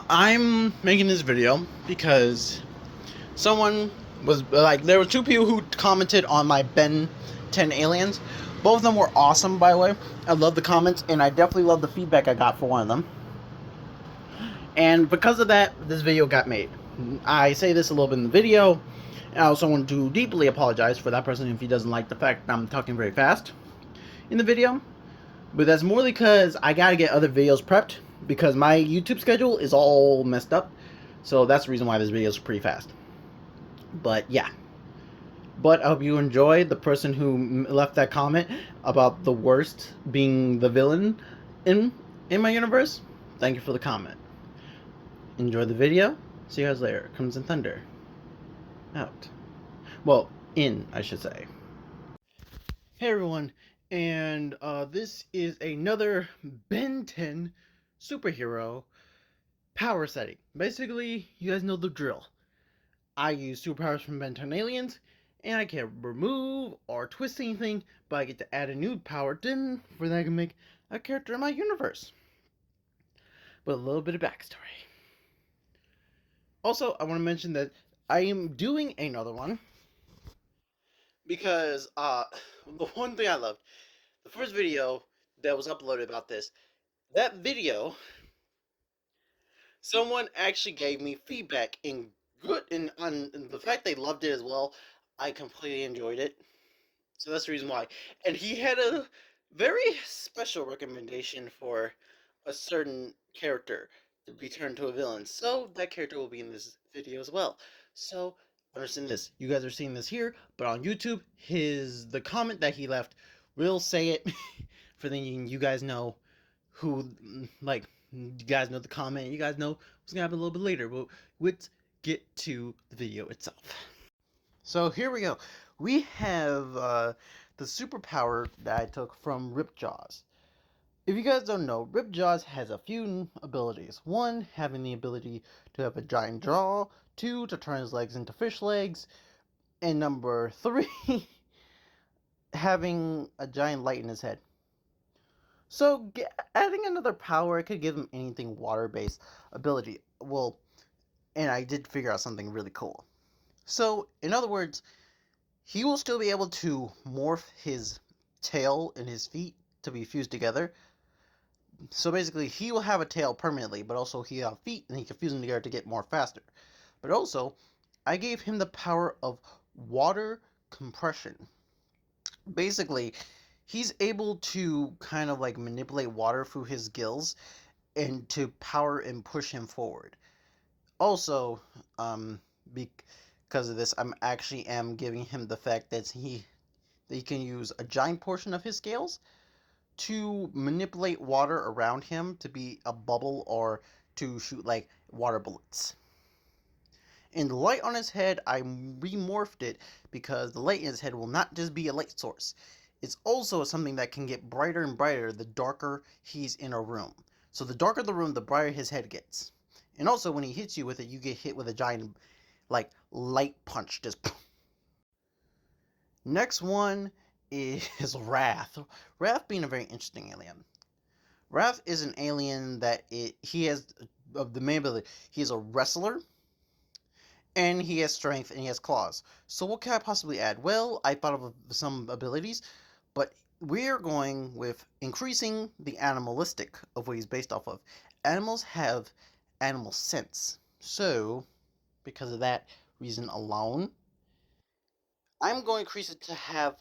I'm making this video because someone was like, there were two people who commented on my Ben 10 aliens. Both of them were awesome, by the way. I love the comments, and I definitely love the feedback I got for one of them. And because of that, this video got made. I say this a little bit in the video. And I also want to deeply apologize for that person if he doesn't like the fact that I'm talking very fast in the video. But that's more because I gotta get other videos prepped because my YouTube schedule is all messed up. So that's the reason why this video is pretty fast. But yeah. But I hope you enjoyed the person who left that comment about the worst being the villain in my universe. Thank you for the comment. Enjoy the video. See you guys later. Crimson Thunder. Out. Well, in, I should say. Hey everyone, and this is another Ben 10 superhero power setting. Basically, you guys know the drill. I use superpowers from Ben 10 aliens, and I can't remove or twist anything, but I get to add a new power then for that I can make a character in my universe. With a little bit of backstory. Also, I want to mention that I am doing another one because the one thing I loved, the first video that was uploaded about this, that video, someone actually gave me feedback in good and on the fact they loved it as well. I completely enjoyed it, so that's the reason why. And he had a very special recommendation for a certain character to be turned to a villain. So that character will be in this video as well. So understand this. You guys are seeing this here, but on YouTube, the comment that he left will say it for then you guys know who, like, you guys know the comment. You guys know what's gonna happen a little bit later. But let's get to the video itself. So here we go. We have the superpower that I took from Ripjaws. If you guys don't know, Ripjaws has a few abilities. One, having the ability to have a giant jaw. Two, to turn his legs into fish legs. And number three, having a giant light in his head. So adding another power, it could give him anything water-based ability. Well, and I did figure out something really cool. So, in other words, he will still be able to morph his tail and his feet to be fused together. So basically, he will have a tail permanently, but also he have feet, and he can fuse them together to get more faster. But also, I gave him the power of water compression. Basically, he's able to kind of like manipulate water through his gills and to power and push him forward. Also, because of this, I'm actually am giving him the fact that he can use a giant portion of his scales to manipulate water around him to be a bubble or to shoot like water bullets. And the light on his head, I remorphed it because the light in his head will not just be a light source. It's also something that can get brighter and brighter the darker he's in a room. So the darker the room, the brighter his head gets. And also when he hits you with it, you get hit with a giant like light punch. Just next one is Wrath. Wrath being a very interesting alien. Wrath is an alien that he has of the main ability. He is a wrestler, and he has strength and he has claws. So what can I possibly add? Well, I thought of some abilities, but we're going with increasing the animalistic of what he's based off of. Animals have animal sense. So, because of that reason alone, I'm going to increase it to have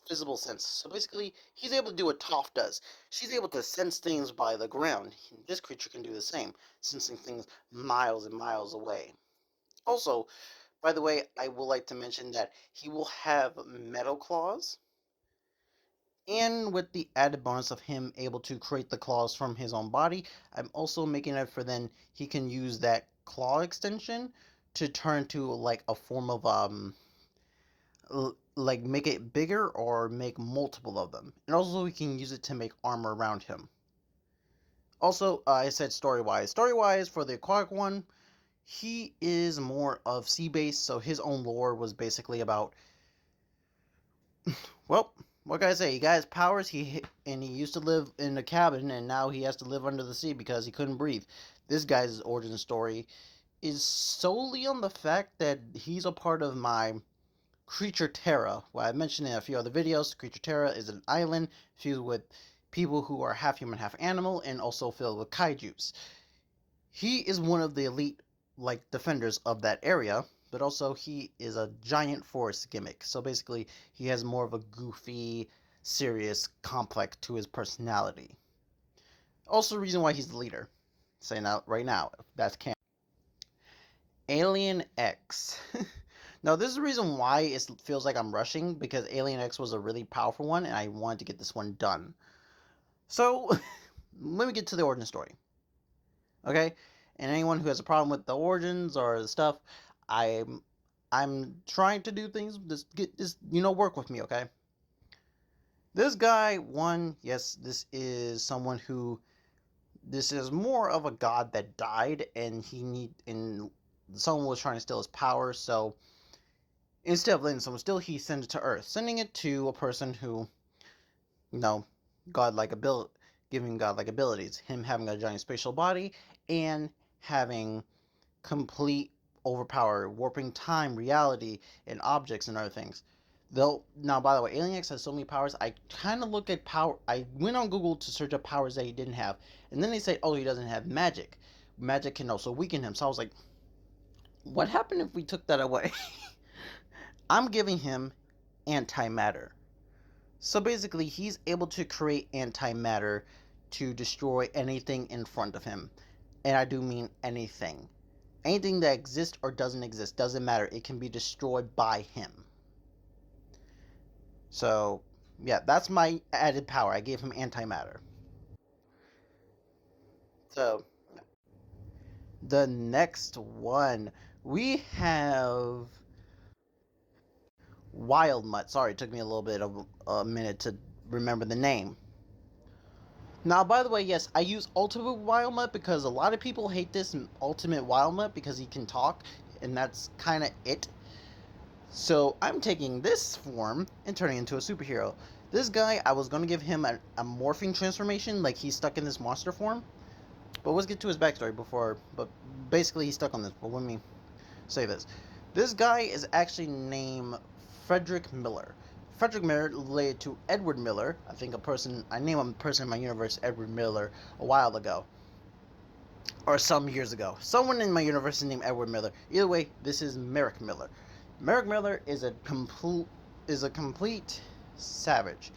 visible sense. So basically, he's able to do what Toph does. She's able to sense things by the ground. This creature can do the same, sensing things miles and miles away. Also, by the way, I would like to mention that he will have metal claws, and with the added bonus of him able to create the claws from his own body, I'm also making it for then he can use that claw extension to turn to like a form of like make it bigger or make multiple of them. And also we can use it to make armor around him. Also, I said story-wise. Story-wise, for the aquatic one, he is more of sea-based, so his own lore was basically about, well, what can I say? He got his powers. He used to live in a cabin, and now he has to live under the sea because he couldn't breathe. This guy's origin story is solely on the fact that he's a part of my Creature Terra. Well, I mentioned in a few other videos, Creature Terra is an island filled with people who are half human, half animal, and also filled with kaijus. He is one of the elite, defenders of that area, but also he is a giant forest gimmick. So basically, he has more of a goofy, serious complex to his personality. Also, the reason why he's the leader. Saying that right now, that's canon. Alien X. Now, this is the reason why it feels like I'm rushing, because Alien X was a really powerful one, and I wanted to get this one done. So, let me get to the origin story. Okay? And anyone who has a problem with the origins or the stuff, I'm trying to do things, work with me, okay? This guy, yes, this is someone who, this is more of a god that died, and someone was trying to steal his power, so instead of letting someone steal, he sent it to Earth, sending it to a person who, you know, giving godlike abilities. Him having a giant spatial body and having complete overpower, warping time, reality, and objects and other things. Though now, by the way, Alien X has so many powers. I kind of look at power. I went on Google to search up powers that he didn't have, and then they say, "Oh, he doesn't have magic. Magic can also weaken him." So I was like, "What happened if we took that away?" I'm giving him antimatter. So basically, he's able to create antimatter to destroy anything in front of him. And I do mean anything. Anything that exists or doesn't exist, doesn't matter. It can be destroyed by him. So, yeah, that's my added power. I gave him antimatter. So, the next one, we have Wild Mutt. Sorry, it took me a little bit of a minute to remember the name. Now, by the way, yes, I use Ultimate Wild Mutt because a lot of people hate this Ultimate Wild Mutt because he can talk, and that's kind of it. So I'm taking this form and turning into a superhero. This guy, I was going to give him a morphing transformation, like he's stuck in this monster form. But let's get to his backstory but basically he's stuck on this. But let me say this. This guy is actually named Frederick Miller. Frederick Miller related to Edward Miller. I named a person in my universe Edward Miller a while ago. Or some years ago. Someone in my universe is named Edward Miller. Either way, this is Merrick Miller. Merrick Miller is a complete savage.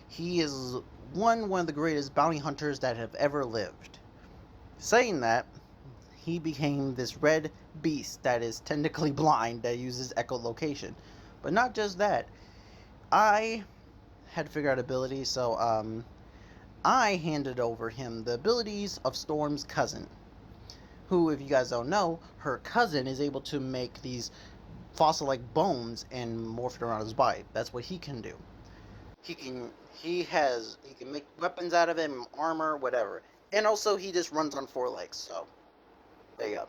He is one of the greatest bounty hunters that have ever lived. Saying that, he became this red beast that is technically blind that uses echolocation. But not just that. I had to figure out abilities, so I handed over him the abilities of Storm's cousin. Who, if you guys don't know, her cousin is able to make these fossil-like bones and morph it around his body. That's what he can do. He can make weapons out of it, armor, whatever. And also, he just runs on 4 legs. So there you go.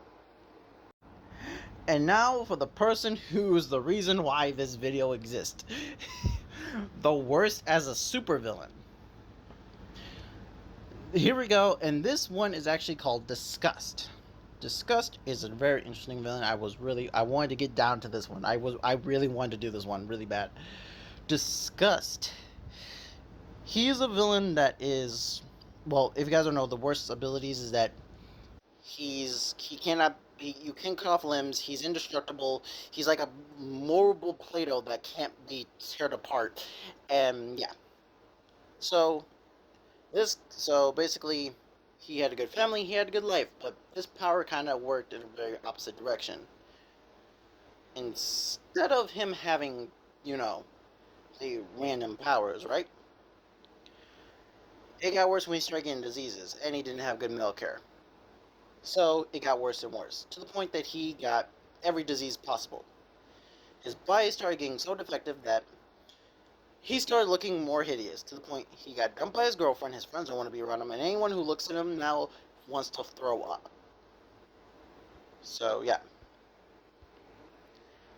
And now for the person who's the reason why this video exists. The worst as a supervillain. Here we go, and this one is actually called Disgust. Disgust is a very interesting villain. I wanted to get down to this one. I really wanted to do this one really bad. Disgust. He is a villain that is, well, if you guys don't know, the worst abilities is that you can cut off limbs. He's indestructible. He's like a movable Play-Doh that can't be teared apart. And yeah. So basically, he had a good family, he had a good life, but his power kind of worked in a very opposite direction. Instead of him having, the random powers, right? It got worse when he started getting diseases, and he didn't have good medical care. So it got worse and worse, to the point that he got every disease possible. His body started getting so defective that he started looking more hideous, to the point he got dumped by his girlfriend, his friends don't want to be around him, and anyone who looks at him now wants to throw up. So, yeah.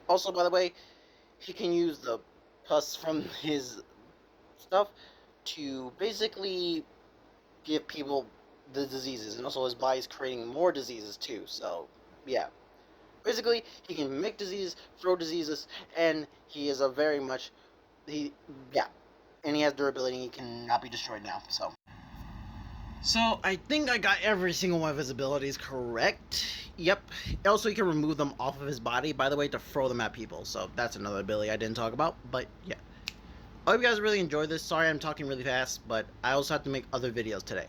Also, by the way, he can use the pus from his stuff to basically give people the diseases, and also his body's creating more diseases too. So, yeah. Basically, he can make diseases, throw diseases, and he is a very much yeah, and he has durability. He cannot be destroyed now. So I think I got every single one of his abilities correct. Yep. Also, he can remove them off of his body, by the way, to throw them at people. So that's another ability I didn't talk about. But yeah. I hope you guys really enjoyed this. Sorry I'm talking really fast, but I also have to make other videos today.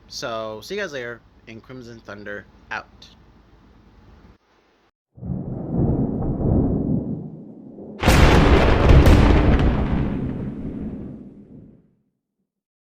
So see you guys later, and Crimson Thunder out.